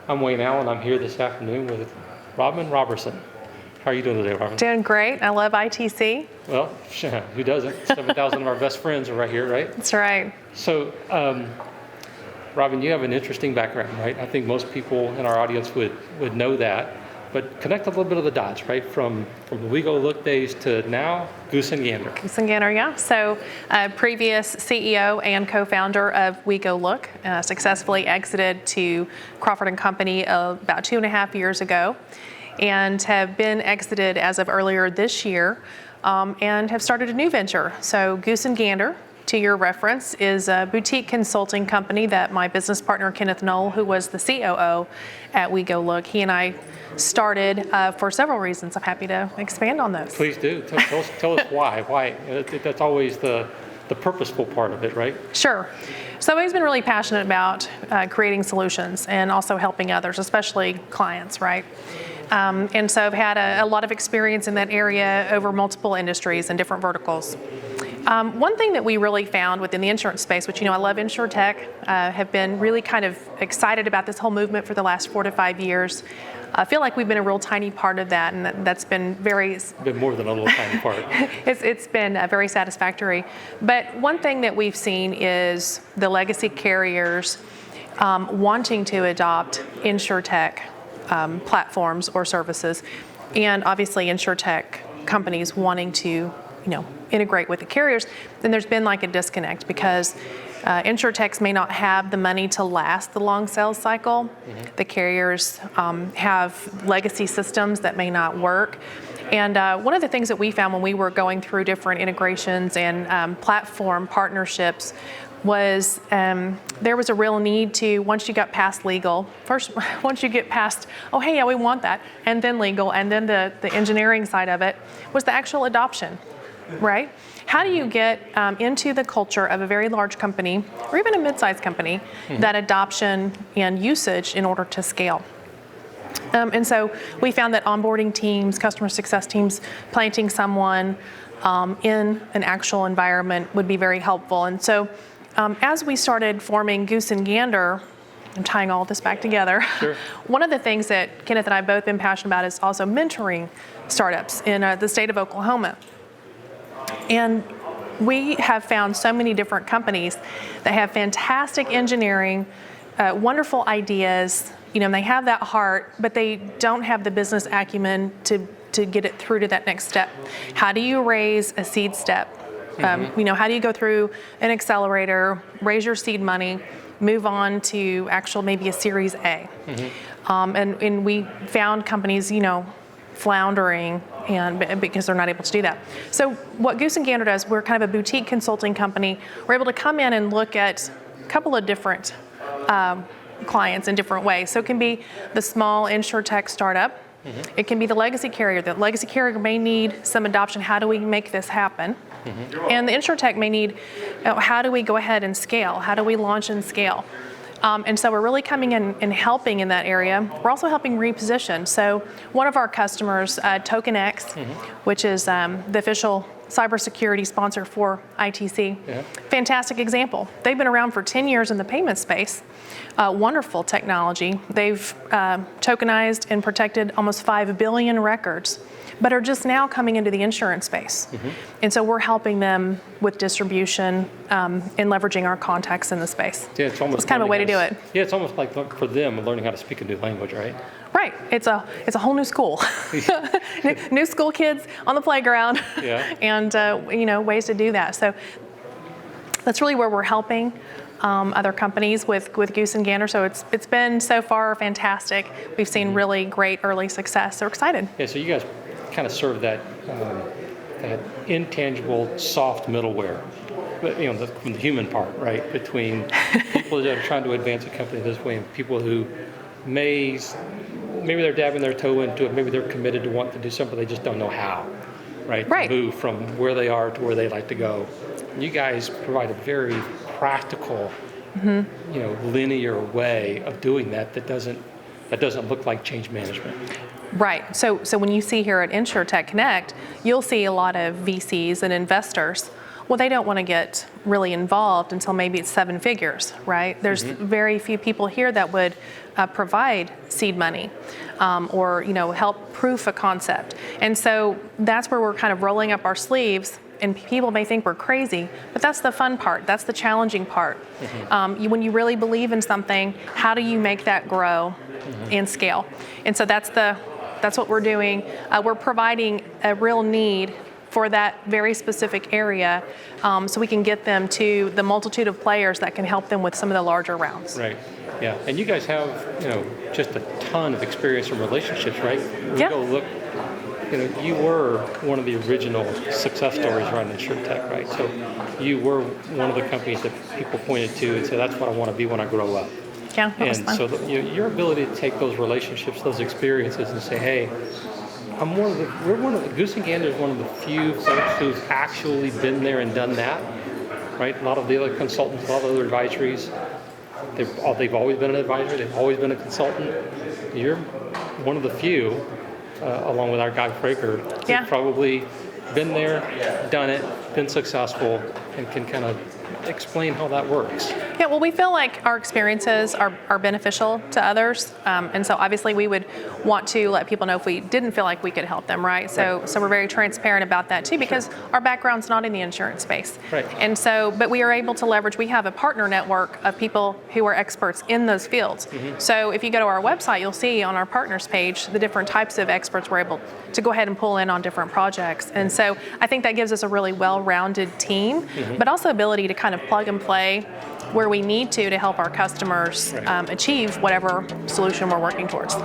I'm Wayne Allen. I'm here this afternoon with Robin Roberson. How are you doing today, Robin? Doing great. I love ITC. Well, who doesn't? 7,000 of our best friends are right here, right? That's right. So, Robin, you have an interesting background, right? I think most people in our audience would know that. But connect a little bit of the dots, right? From the We Go Look days to now, Goose and Gander. Goose and Gander, yeah. So previous CEO and co-founder of We Go Look, successfully exited to Crawford & Company about 2.5 years ago, and have been exited as of earlier this year, and have started a new venture. So Goose and Gander, to your reference, is a boutique consulting company that my business partner, Kenneth Knoll, who was the COO at We Go Look, he and I started for several reasons. I'm happy to expand on those. Please do. Tell us why. Why? That's always the purposeful part of it, right? Sure. So I've always been really passionate about creating solutions and also helping others, especially clients, right? And so I've had a lot of experience in that area over multiple industries and different verticals. One thing that we really found within the insurance space, which, I love InsurTech, have been really kind of excited about this whole movement for the last 4 to 5 years. I feel like we've been a real tiny part of that, and that's been been more than a little tiny part. It's been very satisfactory. But one thing that we've seen is the legacy carriers wanting to adopt InsurTech platforms or services, and obviously InsurTech companies wanting to, integrate with the carriers. Then there's been like a disconnect because InsurTechs may not have the money to last the long sales cycle. Mm-hmm. The carriers have legacy systems that may not work. And one of the things that we found when we were going through different integrations and platform partnerships was there was a real need to, once you got past legal, once you get past, oh, hey, yeah, we want that, and then legal, and then the engineering side of it, was the actual adoption, right? How do you get into the culture of a very large company, or even a mid-sized company, mm-hmm. that adoption and usage in order to scale? And so we found that onboarding teams, customer success teams, planting someone in an actual environment would be very helpful. And so as we started forming Goose and Gander, I'm tying all this back together. Sure. One of the things that Kenneth and I have both been passionate about is also mentoring startups in the state of Oklahoma. And we have found so many different companies that have fantastic engineering, wonderful ideas, and they have that heart, but they don't have the business acumen to get it through to that next step. How do you raise a seed step? Mm-hmm. How do you go through an accelerator, raise your seed money, move on to actual maybe a Series A? Mm-hmm. And we found companies, floundering and because they're not able to do that. So what Goose and Gander does, we're kind of a boutique consulting company. We're able to come in and look at a couple of different clients in different ways. So it can be the small InsurTech startup. Mm-hmm. It can be the legacy carrier. The legacy carrier may need some adoption. How do we make this happen? Mm-hmm. And the InsurTech may need, how do we go ahead and scale? How do we launch and scale? And so we're really coming in and helping in that area. We're also helping reposition. So one of our customers, TokenX, mm-hmm. which is the official cybersecurity sponsor for ITC, yeah. Fantastic example. They've been around for 10 years in the payment space. Wonderful technology. They've tokenized and protected almost 5 billion records, but are just now coming into the insurance space. Mm-hmm. And so we're helping them with distribution and leveraging our contacts in the space. Yeah, it's almost kind of a way to do it. Yeah, it's almost like for them learning how to speak a new language, right? Right. It's a whole new school. New school kids on the playground. Yeah. And ways to do that. So that's really where we're helping other companies with Goose and Gander. So it's been so far fantastic. We've seen really great early success. So we're excited. Yeah. So you guys kind of serve that intangible, soft middleware, but from the human part, right? Between people that are trying to advance a company this way and people who maybe they're dabbing their toe into it, maybe they're committed to want to do something, they just don't know how, right? To move from where they are to where they like to go. And you guys provide a very practical, mm-hmm. Linear way of doing that doesn't look like change management. Right. So when you see here at InsurTech Connect, you'll see a lot of VCs and investors Well, they don't want to get really involved until maybe it's 7 figures, right? There's very few people here that would provide seed money or help proof a concept. And so that's where we're kind of rolling up our sleeves. And people may think we're crazy, but that's the fun part. That's the challenging part. When you really believe in something, how do you make that grow and scale? And so that's what we're doing. We're providing a real need for that very specific area, so we can get them to the multitude of players that can help them with some of the larger rounds. Right. Yeah. And you guys have just a ton of experience and relationships, right? We Yeah. go look. You were one of the original success stories around InsurTech, right? So you were one of the companies that people pointed to and said, that's what I want to be when I grow up. Yeah, that was And fun. so your ability to take those relationships, those experiences, and say, hey, Goose and Gander is one of the few folks who've actually been there and done that, right? A lot of the other consultants, a lot of other advisories, they've always been an advisor, they've always been a consultant. You're one of the few, along with our guy Fraker, Yeah. who've probably been there, done it, been successful, and can kind of explain how that works. Yeah, well, we feel like our experiences are beneficial to others, and so obviously we would want to let people know if we didn't feel like we could help them, right? So we're very transparent about that too, because our background's not in the insurance space. Right. And so, but we are able to leverage. We have a partner network of people who are experts in those fields. So if you go to our website, you'll see on our partners page the different types of experts we're able to go ahead and pull in on different projects. And so I think that gives us a really well-rounded team, but also ability to kind of plug and play where we need to help our customers achieve whatever solution we're working towards.